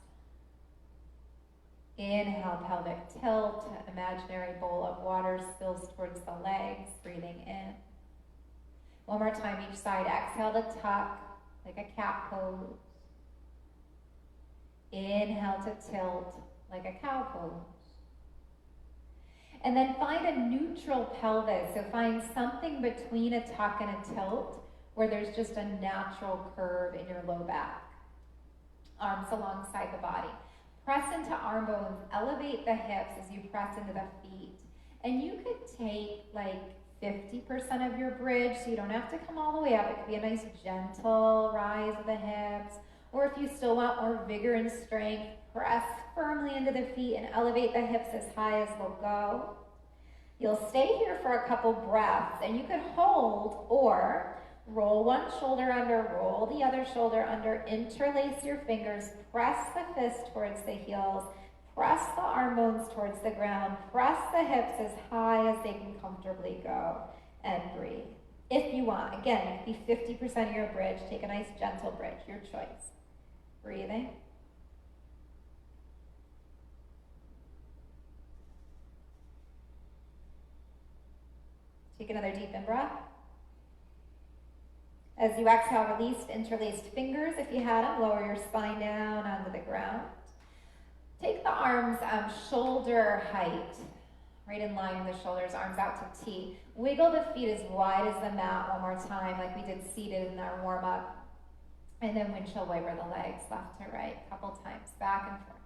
Inhale, pelvic tilt. Imaginary bowl of water spills towards the legs. Breathing in. One more time each side. Exhale to tuck, like a cat pose. Inhale to tilt, like a cow pose. And then find a neutral pelvis. So find something between a tuck and a tilt where there's just a natural curve in your low back. Arms alongside the body. Press into arm bones. Elevate the hips as you press into the feet. And you could take like 50% of your bridge, so you don't have to come all the way up. It could be a nice gentle rise of the hips. Or if you still want more vigor and strength, press firmly into the feet and elevate the hips as high as they'll go. You'll stay here for a couple breaths, and you could hold or roll one shoulder under, roll the other shoulder under, interlace your fingers, press the fist towards the heels, press the arm bones towards the ground, press the hips as high as they can comfortably go, and breathe. If you want, again, it could be 50% of your bridge. Take a nice gentle bridge, your choice. Breathing. Take another deep in breath. As you exhale, release interlaced fingers. If you had them, lower your spine down onto the ground. Take the arms shoulder height, right in line with the shoulders, arms out to T. Wiggle the feet as wide as the mat one more time, like we did seated in our warm-up. And then windshield wiper the legs left to right, a couple times, back and forth.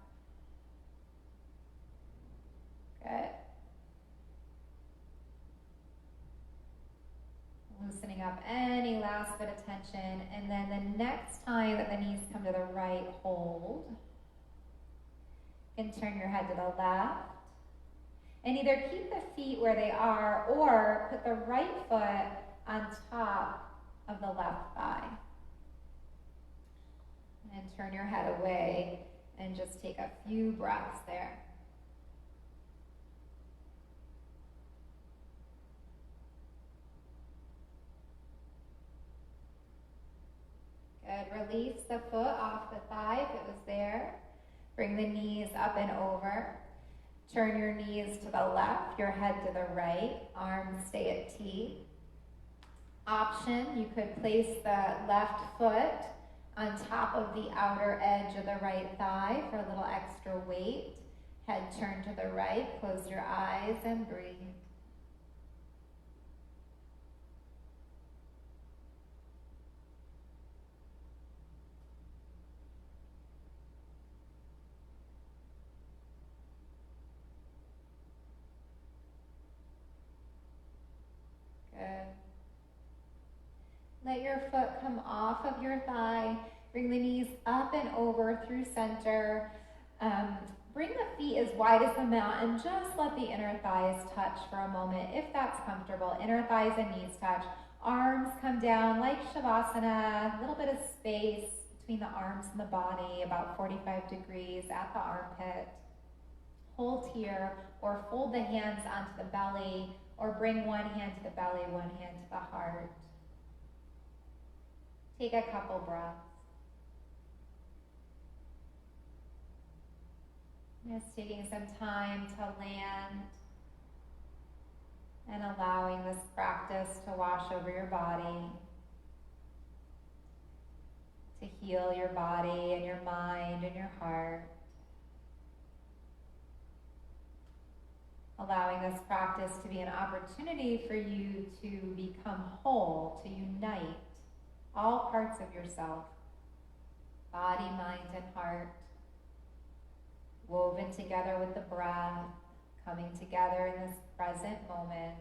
Good. Loosening up any last bit of tension. And then the next time that the knees come to the right, hold. And turn your head to the left. And either keep the feet where they are or put the right foot on top of the left thigh. And turn your head away and just take a few breaths there. Good. Release the foot off the thigh if it was there. Bring the knees up and over. Turn your knees to the left, your head to the right. Arms stay at T. Option, you could place the left foot on top of the outer edge of the right thigh for a little extra weight. Head turned to the right, close your eyes and breathe. Good. Let your foot come off of your thigh. Bring the knees up and over through center. Bring the feet as wide as the mat and just let the inner thighs touch for a moment if that's comfortable. Inner thighs and knees touch. Arms come down like Shavasana. A little bit of space between the arms and the body, about 45 degrees at the armpit. Hold here or fold the hands onto the belly or bring one hand to the belly, one hand to the heart. Take a couple breaths. Just taking some time to land and allowing this practice to wash over your body, to heal your body and your mind and your heart. Allowing this practice to be an opportunity for you to become whole, to unite all parts of yourself, body, mind, and heart, woven together with the breath, coming together in this present moment.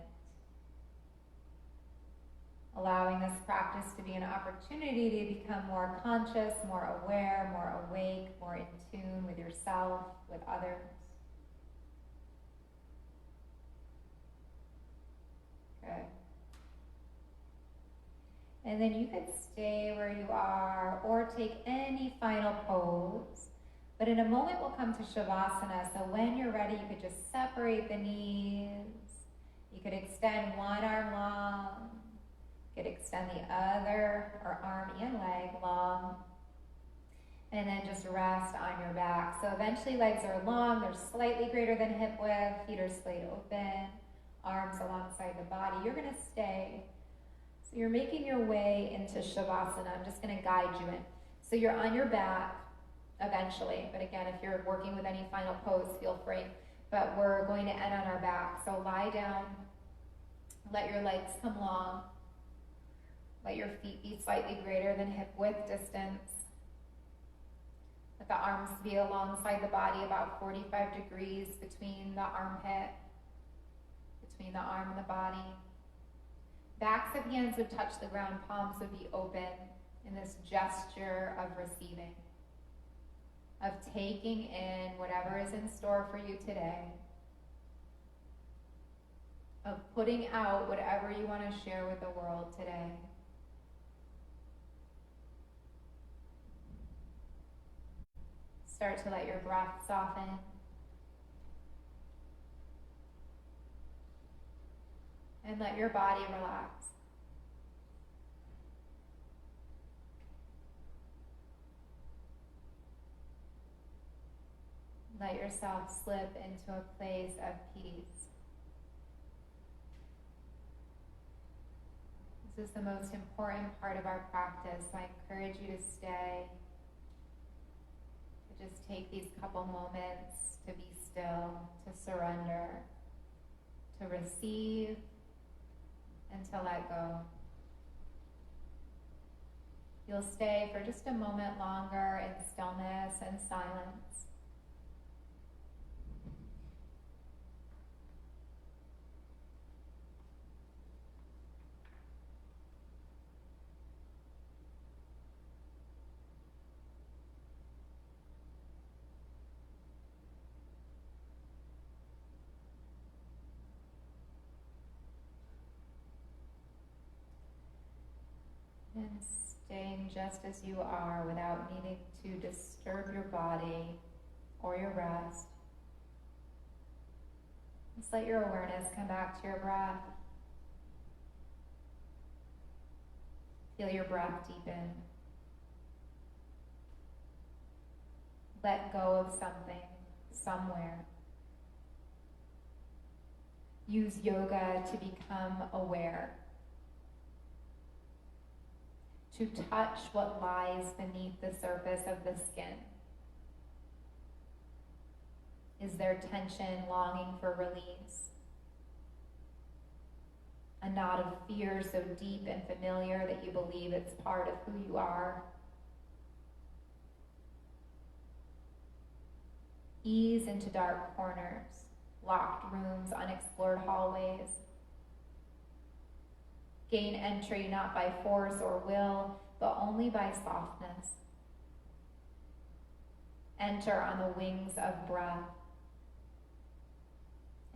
Allowing this practice to be an opportunity to become more conscious, more aware, more awake, more in tune with yourself, with others. Good. And then you could stay where you are or take any final pose. But in a moment we'll come to Shavasana, so when you're ready you could just separate the knees. You could extend one arm long. You could extend the other, or arm and leg long. And then just rest on your back. So eventually legs are long, they're slightly greater than hip width, feet are splayed open, arms alongside the body. You're gonna stay. So you're making your way into Shavasana. I'm just gonna guide you in. So you're on your back eventually, but again, if you're working with any final pose, feel free. But we're going to end on our back. So lie down, let your legs come long, let your feet be slightly greater than hip width distance. Let the arms be alongside the body, about 45 degrees between the armpit, between the arm and the body. Backs of hands would touch the ground, palms would be open in this gesture of receiving, of taking in whatever is in store for you today, of putting out whatever you want to share with the world today. Start to let your breath soften. And let your body relax. Let yourself slip into a place of peace. This is the most important part of our practice, so I encourage you to stay. To just take these couple moments to be still, to surrender, to receive, and to let go. You'll stay for just a moment longer in stillness and silence. And staying just as you are without needing to disturb your body or your rest. Just let your awareness come back to your breath. Feel your breath deepen. Let go of something, somewhere. Use yoga to become aware. To touch what lies beneath the surface of the skin. Is there tension, longing for release? A knot of fear so deep and familiar that you believe it's part of who you are? Ease into dark corners, locked rooms, unexplored hallways. Gain entry not by force or will, but only by softness. Enter on the wings of breath.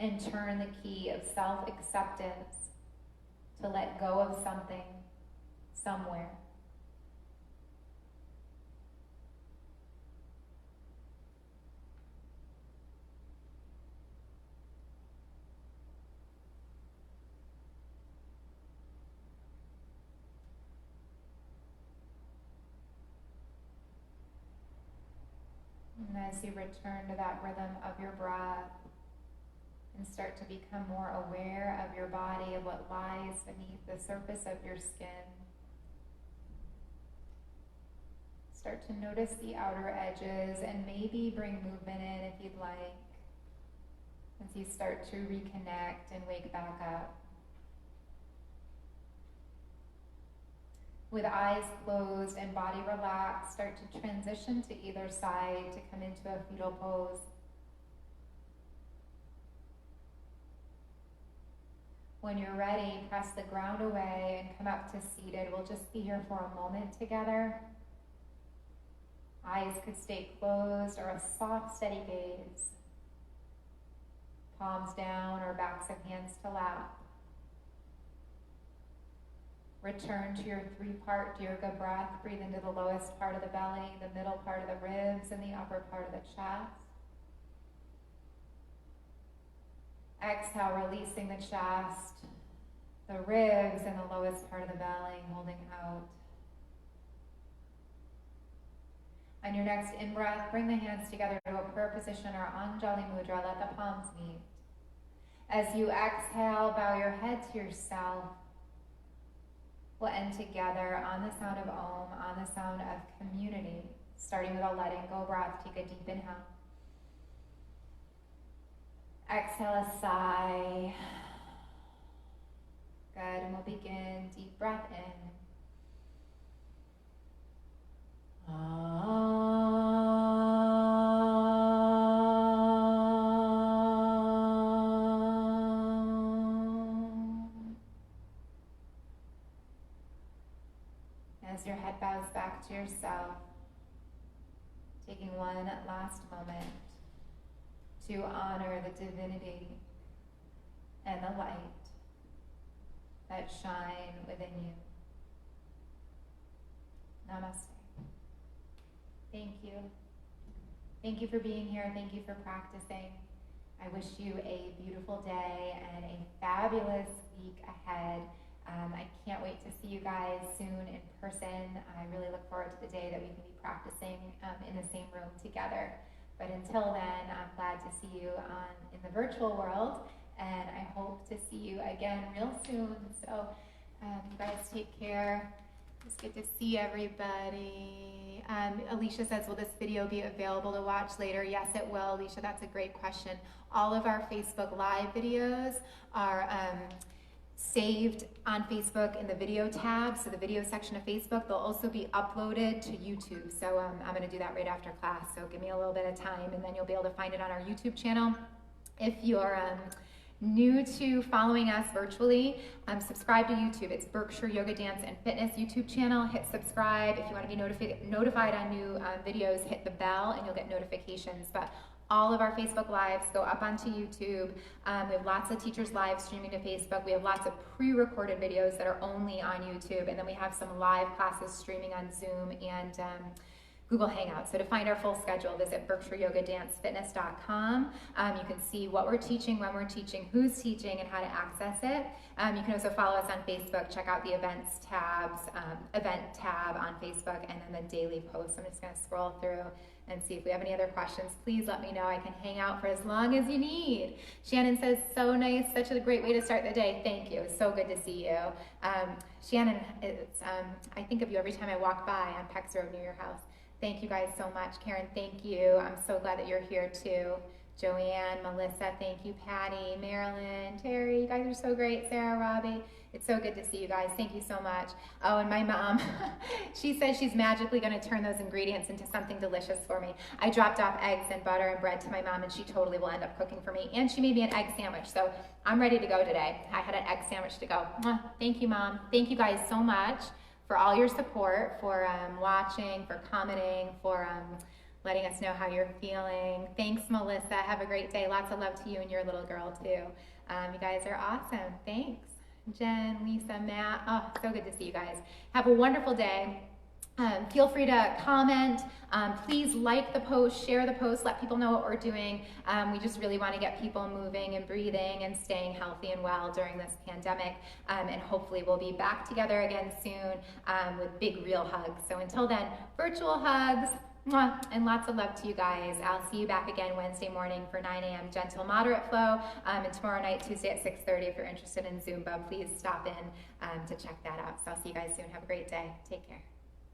And turn the key of self-acceptance to let go of something, somewhere. And as you return to that rhythm of your breath and start to become more aware of your body, of what lies beneath the surface of your skin, start to notice the outer edges and maybe bring movement in if you'd like, as you start to reconnect and wake back up. With eyes closed and body relaxed, start to transition to either side to come into a fetal pose. When you're ready, press the ground away and come up to seated. We'll just be here for a moment together. Eyes could stay closed or a soft, steady gaze. Palms down or backs of hands to lap. Return to your three-part Dirga breath. Breathe into the lowest part of the belly, the middle part of the ribs, and the upper part of the chest. Exhale, releasing the chest, the ribs, and the lowest part of the belly, holding out. On your next in-breath, bring the hands together to a prayer position or Anjali Mudra. Let the palms meet. As you exhale, bow your head to yourself. We'll end together on the sound of Om, on the sound of community, starting with a letting go breath. Take a deep inhale. Exhale a sigh. Good, and we'll begin. Deep breath in. As your head bows back to yourself, taking one last moment to honor the divinity and the light that shine within you. Namaste. Thank you. Thank you for being here. Thank you for practicing. I wish you a beautiful day and a fabulous week ahead. I can't wait to see you guys soon in person. I really look forward to the day that we can be practicing in the same room together. But until then, I'm glad to see you in the virtual world, and I hope to see you again real soon. So you guys take care. It's good to see everybody. Alicia says, will this video be available to watch later? Yes, it will, Alicia. That's a great question. All of our Facebook Live videos are saved on Facebook in the video tab, so the video section of Facebook. They'll also be uploaded to YouTube. So I'm going to do that right after class. So give me a little bit of time, and then you'll be able to find it on our YouTube channel. If you're new to following us virtually, subscribe to YouTube. It's Berkshire Yoga Dance and Fitness YouTube channel. Hit subscribe. If you want to be notified on new videos, hit the bell and you'll get notifications. But all of our Facebook Lives go up onto YouTube. We have lots of teachers live streaming to Facebook. We have lots of pre-recorded videos that are only on YouTube. And then we have some live classes streaming on Zoom and Google Hangouts. So to find our full schedule, visit BerkshireYogaDanceFitness.com. You can see what we're teaching, when we're teaching, who's teaching, and how to access it. You can also follow us on Facebook. Check out the events tabs, event tab on Facebook, and then the daily posts. I'm just going to scroll through and see if we have any other questions. Please let me know. I can hang out for as long as you need. Shannon says, so nice, such a great way to start the day. Thank you. So good to see you. Shannon, I think of you every time I walk by on Pex Road near your house. Thank you guys so much. Karen, thank you. I'm so glad that you're here too. Joanne, Melissa, thank you. Patty, Marilyn, Terry, you guys are so great. Sarah, Robbie, it's so good to see you guys. Thank you so much. Oh, and my mom, she says she's magically going to turn those ingredients into something delicious for me. I dropped off eggs and butter and bread to my mom, and she totally will end up cooking for me. And she made me an egg sandwich, so I'm ready to go today. I had an egg sandwich to go. Thank you, Mom. Thank you guys so much for all your support, for watching, for commenting, for letting us know how you're feeling. Thanks, Melissa. Have a great day. Lots of love to you and your little girl, too. You guys are awesome. Thanks. Jen, Lisa, Matt. Oh, so good to see you guys. Have a wonderful day. Feel free to comment. Please like the post, share the post, let people know what we're doing. We just really want to get people moving and breathing and staying healthy and well during this pandemic. And hopefully we'll be back together again soon with big real hugs. So until then, virtual hugs, Mwah. And lots of love to you guys. I'll see you back again Wednesday morning for 9 a.m. gentle moderate flow, and tomorrow night, Tuesday at 6:30. If you're interested in Zumba, please stop in to check that out. So I'll see you guys soon. Have a great day. Take care.